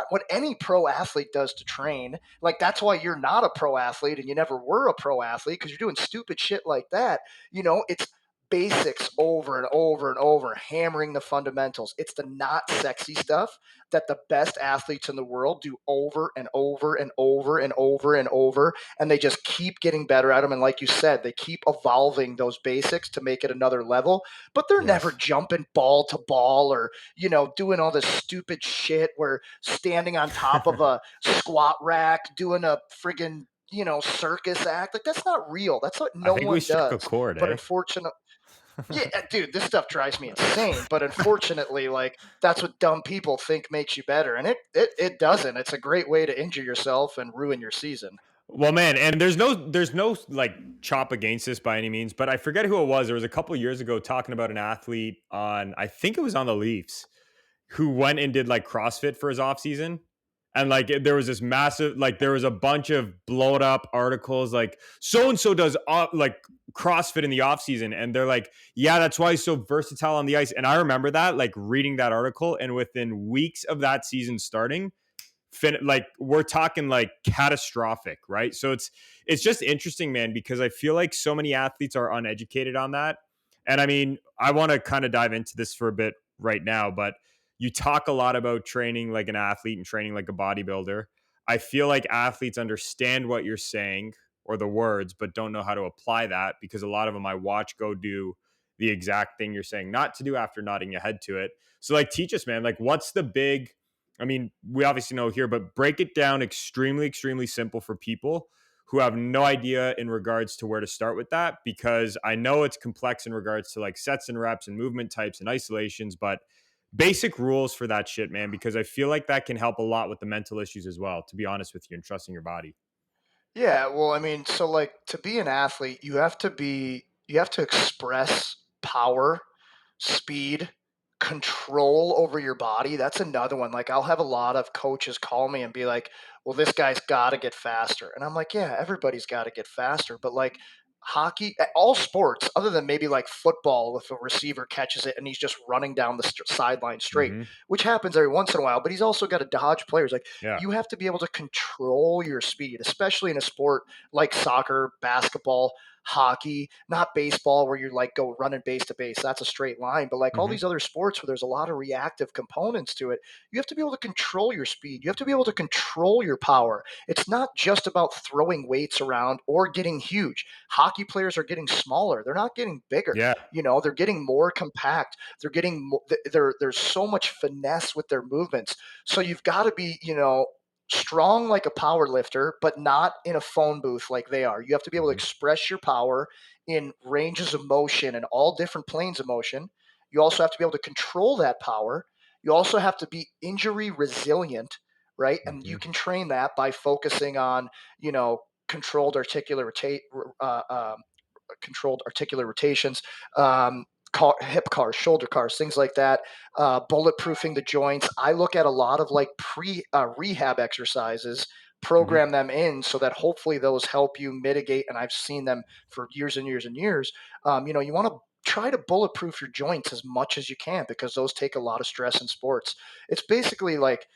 what any pro athlete does to train. Like that's why you're not a pro athlete and you never were a pro athlete, because you're doing stupid shit like that. It's basics over and over and over, hammering the fundamentals. It's the not sexy stuff that the best athletes in the world do over and over and over and over and over. And they just keep getting better at them. And like you said, they keep evolving those basics to make it another level, but they're never Yes. jumping ball to ball or, doing all this stupid shit where standing on top of a squat rack, doing a friggin', circus act. Like that's not real. That's what I no think we one struck a does. chord, But eh? unfortunately, yeah, dude, this stuff drives me insane. But unfortunately, like that's what dumb people think makes you better, and it doesn't. It's a great way to injure yourself and ruin your season. Well, man, and there's no like chop against this by any means, but I forget who it was. There was a couple years ago talking about an athlete on, I think it was on the Leafs, who went and did like CrossFit for his off season. And like there was this massive, like there was a bunch of blown up articles like so and so does like CrossFit in the off season, and they're like, yeah, that's why he's so versatile on the ice. And I remember that, like reading that article, and within weeks of that season starting, like we're talking like catastrophic, right? So it's just interesting, man, because I feel like so many athletes are uneducated on that. And I mean, I want to kind of dive into this for a bit right now, but you talk a lot about training like an athlete and training like a bodybuilder. I feel like athletes understand what you're saying or the words, but don't know how to apply that, because a lot of them I watch go do the exact thing you're saying not to do after nodding your head to it. So like teach us, man, like what's the big, I mean, we obviously know here, but break it down extremely, extremely simple for people who have no idea in regards to where to start with that, because I know it's complex in regards to like sets and reps and movement types and isolations, but basic rules for that shit, man, because I feel like that can help a lot with the mental issues as well, to be honest with you, and trusting your body. Yeah, well, I mean, so like to be an athlete, you have to express power, speed, control over your body. That's another one. Like I'll have a lot of coaches call me and be like, "Well, this guy's got to get faster." And I'm like, "Yeah, everybody's got to get faster." But like hockey, all sports other than maybe like football, if a receiver catches it and he's just running down the sideline straight, Mm-hmm. which happens every once in a while, but he's also got to dodge players. Like Yeah. you have to be able to control your speed, especially in a sport like soccer, basketball, hockey, not baseball where you like go running base to base. That's a straight line. But like all Mm-hmm. these other sports where there's a lot of reactive components to it, you have to be able to control your speed. You have to be able to control your power. It's not just about throwing weights around or getting huge. Hockey players are getting smaller. They're not getting bigger. Yeah. They're getting more compact. They're getting there's so much finesse with their movements. So you've got to be, strong like a power lifter, but not in a phone booth like they are. You have to be able to Mm-hmm. express your power in ranges of motion and all different planes of motion. You also have to be able to control that power. You also have to be injury resilient, right? And Mm-hmm. you can train that by focusing on, controlled uh, um, controlled articular rotations, hip cars, shoulder cars, things like that, bulletproofing the joints. I look at a lot of like pre rehab exercises, Mm-hmm. program them in so that hopefully those help you mitigate. And I've seen them for years and years and years. You want to try to bulletproof your joints as much as you can because those take a lot of stress in sports. It's basically like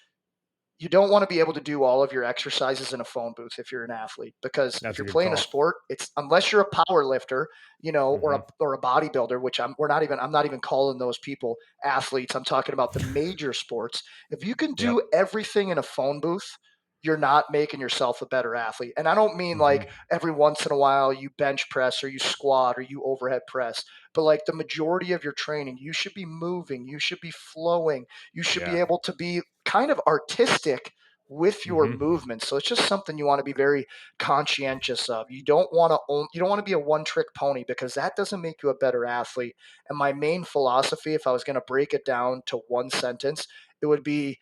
you don't want to be able to do all of your exercises in a phone booth if you're an athlete because if That's a you're good playing a call. sport, it's unless you're a power lifter, or Mm-hmm. a bodybuilder, which I'm not even calling those people athletes. I'm talking about the major sports. If you can Yep. do everything in a phone booth, you're not making yourself a better athlete. And I don't mean Mm-hmm. like every once in a while you bench press or you squat or you overhead press, but like the majority of your training, you should be moving, you should be flowing, you should be Yeah. able to be kind of artistic with your Mm-hmm. movements. So it's just something you want to be very conscientious of. You don't want to be a one-trick pony because that doesn't make you a better athlete. And my main philosophy, if I was going to break it down to one sentence, it would be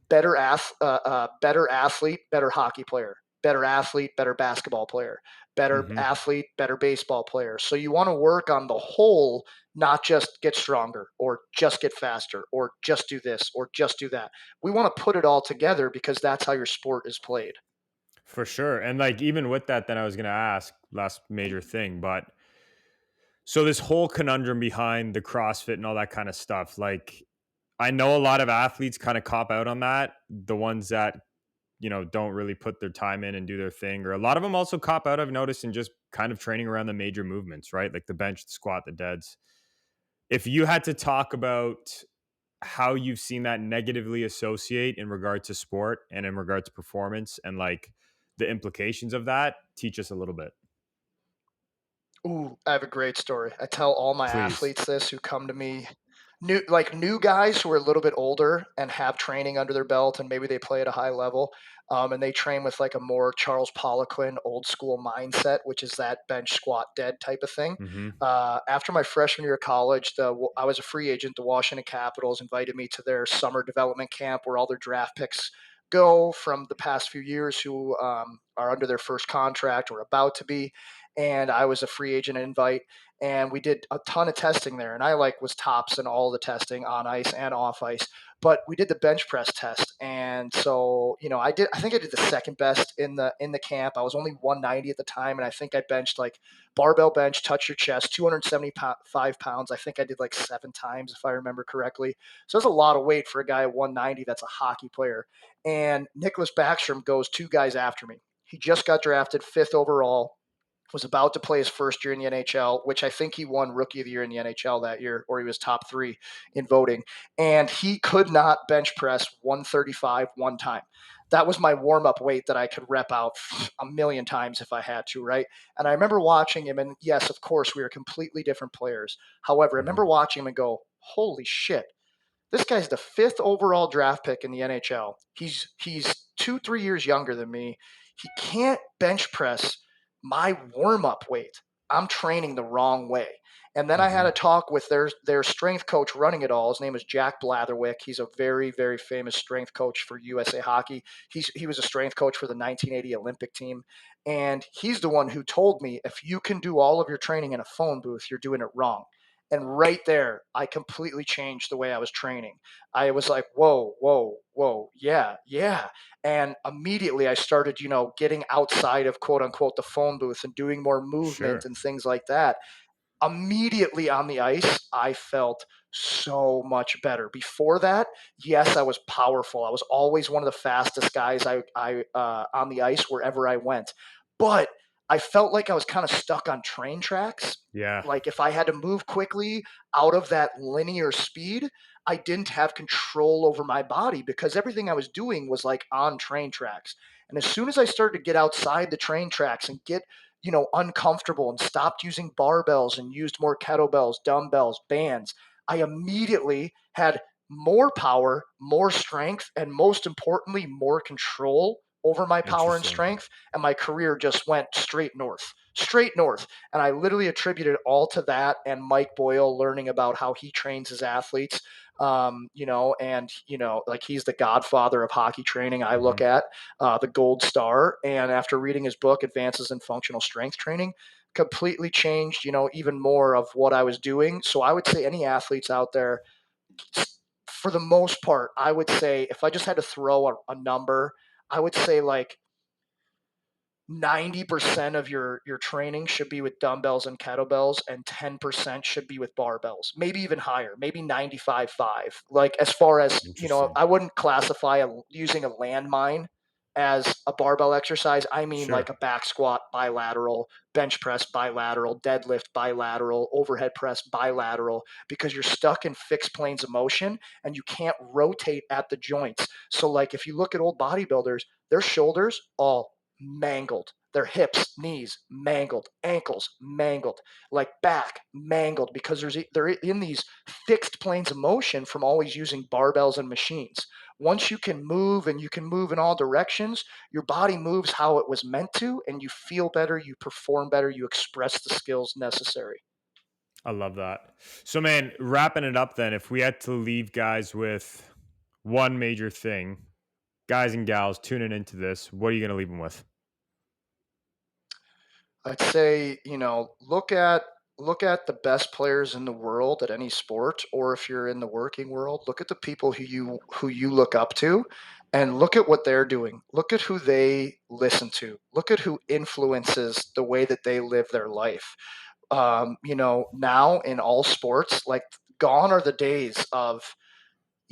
better athlete, better hockey player, better athlete, better basketball player, better Mm-hmm. athlete, better baseball player. So you want to work on the whole, not just get stronger or just get faster or just do this or just do that. We want to put it all together because that's how your sport is played. For sure. And like even with that, then I was gonna ask last major thing, but so this whole conundrum behind the CrossFit and all that kind of stuff, like I know a lot of athletes kind of cop out on that. The ones that don't really put their time in and do their thing. Or a lot of them also cop out, I've noticed, in just kind of training around the major movements, right? Like the bench, the squat, the deads. If you had to talk about how you've seen that negatively associate in regard to sport and in regard to performance and like the implications of that, teach us a little bit, Ooh, I have a great story. I tell all my please. athletes this who come to me, new guys who are a little bit older and have training under their belt, and maybe they play at a high level, and they train with like a more Charles Poliquin old school mindset, which is that bench squat dead type of thing. Mm-hmm. After my freshman year of college, I was a free agent. The Washington Capitals invited me to their summer development camp where all their draft picks go from the past few years who are under their first contract or about to be, and I was a free agent invite, and we did a ton of testing there, and I like was tops in all the testing on ice and off ice. But we did the bench press test, and so I think I did the second best in the camp. I was only 190 at the time, and I think I benched like barbell bench, touch your chest, 275 pounds. I think I did like 7 times if I remember correctly. So that's a lot of weight for a guy at 190 that's a hockey player. And Nicholas Backstrom goes 2 guys after me. He just got drafted 5th overall, was about to play his first year in the NHL, which I think he won Rookie of the Year in the NHL that year, or he was top 3 in voting. And he could not bench press 135 one time. That was my warm up weight that I could rep out a million times if I had to, right? And I remember watching him, and yes, of course, we are completely different players. However, I Mm-hmm. remember watching him and go, holy shit, this guy's the 5th overall draft pick in the NHL. He's 2-3 years younger than me. He can't bench press my warm up weight. I'm training the wrong way. And then I had Mm-hmm. a talk with their strength coach running it all. His name is Jack Blatherwick. He's a very, very famous strength coach for USA Hockey. He was a strength coach for the 1980 Olympic team. And he's the one who told me, if you can do all of your training in a phone booth, you're doing it wrong. And right there, I completely changed the way I was training. I was like, whoa, whoa, whoa, yeah, yeah. And immediately I started, getting outside of quote unquote the phone booth and doing more movement Sure. and things like that. Immediately on the ice, I felt so much better. Before that, yes, I was powerful. I was always one of the fastest guys on the ice wherever I went. But I felt like I was kind of stuck on train tracks. Yeah. Like if I had to move quickly out of that linear speed, I didn't have control over my body because everything I was doing was like on train tracks. And as soon as I started to get outside the train tracks and get uncomfortable and stopped using barbells and used more kettlebells, dumbbells, bands, I immediately had more power, more strength, and most importantly, more control over my power and Interesting. strength. And my career just went straight north, straight north. And I literally attributed it all to that and Mike Boyle learning about how he trains his athletes. Like he's the godfather of hockey training, I Mm-hmm. look at the gold star. And after reading his book, Advances in Functional Strength Training, completely changed, even more of what I was doing. So I would say any athletes out there, for the most part, I would say if I just had to throw a number, I would say like 90% of your training should be with dumbbells and kettlebells, and 10% should be with barbells, maybe even higher, maybe 95-5. Like as far as Interesting. I wouldn't classify using a landmine as a barbell exercise. I mean Sure. like a back squat bilateral, bench press bilateral, deadlift bilateral, overhead press bilateral, because you're stuck in fixed planes of motion and you can't rotate at the joints. So like if you look at old bodybuilders, their shoulders all mangled. Their hips, knees mangled, ankles mangled, like back mangled, because they're in these fixed planes of motion from always using barbells and machines. Once you can move and you can move in all directions, your body moves how it was meant to, and you feel better, you perform better, you express the skills necessary. I love that. So, man, wrapping it up then, if we had to leave guys with one major thing, guys and gals tuning into this, what are you going to leave them with? I'd say, look at the best players in the world at any sport, or if you're in the working world, look at the people who you look up to and look at what they're doing. Look at who they listen to. Look at who influences the way that they live their life. Now in all sports, like gone are the days of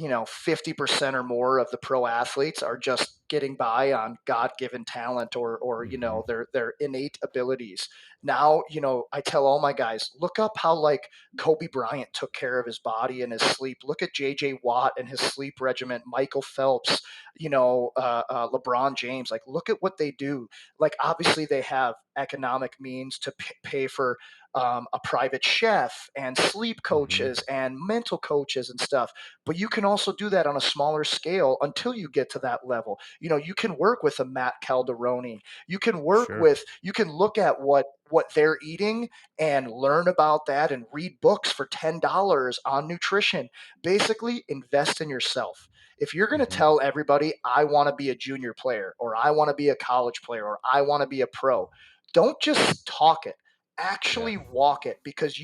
50% or more of the pro athletes are just getting by on God-given talent or Hmm. their innate abilities. Now, I tell all my guys, look up how like Kobe Bryant took care of his body and his sleep. Look at JJ Watt and his sleep regimen, Michael Phelps, LeBron James. Like, look at what they do. Like, obviously they have economic means to pay for a private chef and sleep Hmm. coaches and mental coaches and stuff. But you can also do that on a smaller scale until you get to that level. You can work with a Matt Calderoni. Sure. You can look at what they're eating and learn about that and read books for $10 on nutrition. Basically, invest in yourself. If you're going to Hmm. tell everybody, I want to be a junior player, or I want to be a college player, or I want to be a pro, don't just talk it. Yeah. Actually walk it, because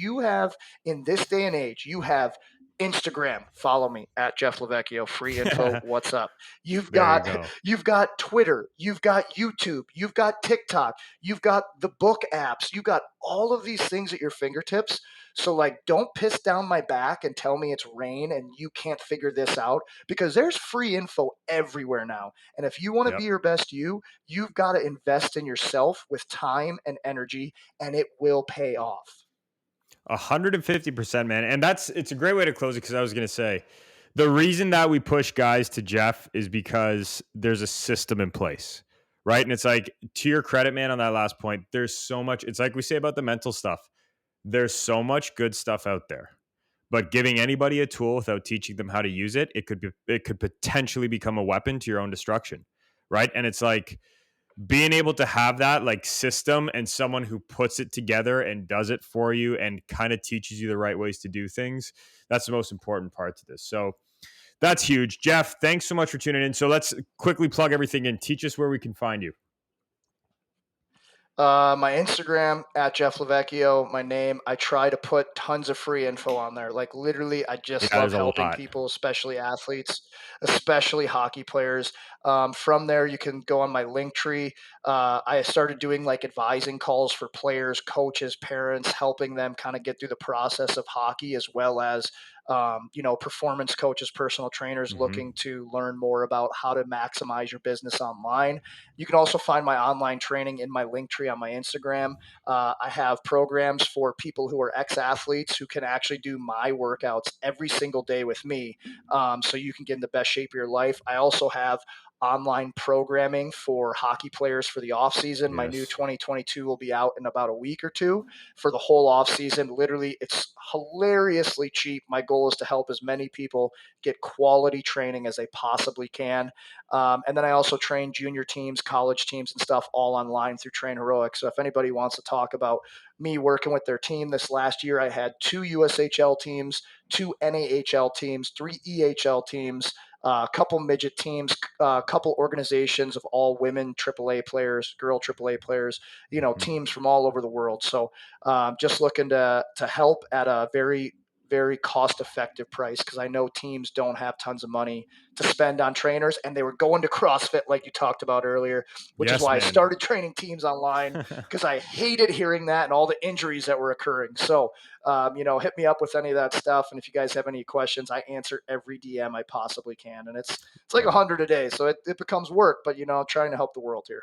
in this day and age, you have Instagram. Follow me at Jeff Lovecchio. Free info. What's up? You've There you got go. you've got Twitter. You've got YouTube. You've got TikTok. You've got the book apps. You've got all of these things at your fingertips. So like, don't piss down my back and tell me it's rain and you can't figure this out, because there's free info everywhere now. And if you want to be Yep. your best you've got to invest in yourself with time and energy, and it will pay off. 150%, man. And it's a great way to close it, because I was going to say the reason that we push guys to Jeff is because there's a system in place, right? And it's like, to your credit, man, on that last point, there's so much. It's like we say about the mental stuff. There's so much good stuff out there, but giving anybody a tool without teaching them how to use it, it could potentially become a weapon to your own destruction, right? And it's like, being able to have that like system and someone who puts it together and does it for you and kind of teaches you the right ways to do things, that's the most important part to this. So that's huge. Jeff, thanks so much for tuning in. So let's quickly plug everything in. Teach us where we can find you. My Instagram at Jeff Lovecchio, my name. I try to put tons of free info on there. Like, literally, I Yeah, just love there's a helping lot. people, especially athletes, especially hockey players. From there, you can go on my link tree. I started doing like advising calls for players, coaches, parents, helping them kind of get through the process of hockey, as well as performance coaches, personal trainers looking Hmm. to learn more about how to maximize your business online. You can also find my online training in my link tree on my Instagram. I have programs for people who are ex athletes who can actually do my workouts every single day with me, so you can get in the best shape of your life. I also have online programming for hockey players for the off season. My new Yes. 2022 will be out in about a week or two for the whole off season. Literally, it's hilariously cheap. My goal is to help as many people get quality training as they possibly can. And then I also train junior teams, college teams, and stuff all online through Train Heroic. So if anybody wants to talk about me working with their team this last year, I had 2 USHL teams, 2 NAHL teams, 3 EHL teams, a couple midget teams, a couple organizations of all women AAA players, girl AAA players, Hmm. teams from all over the world. So just looking to help at a very, very cost effective price, because I know teams don't have tons of money to spend on trainers, and they were going to CrossFit like you talked about earlier, which is Yes, why I man. started training teams online, because I hated hearing that and all the injuries that were occurring. So, hit me up with any of that stuff, and if you guys have any questions, I answer every DM I possibly can, and it's like Love it. 100 a day, so it becomes work, but I'm trying to help the world here.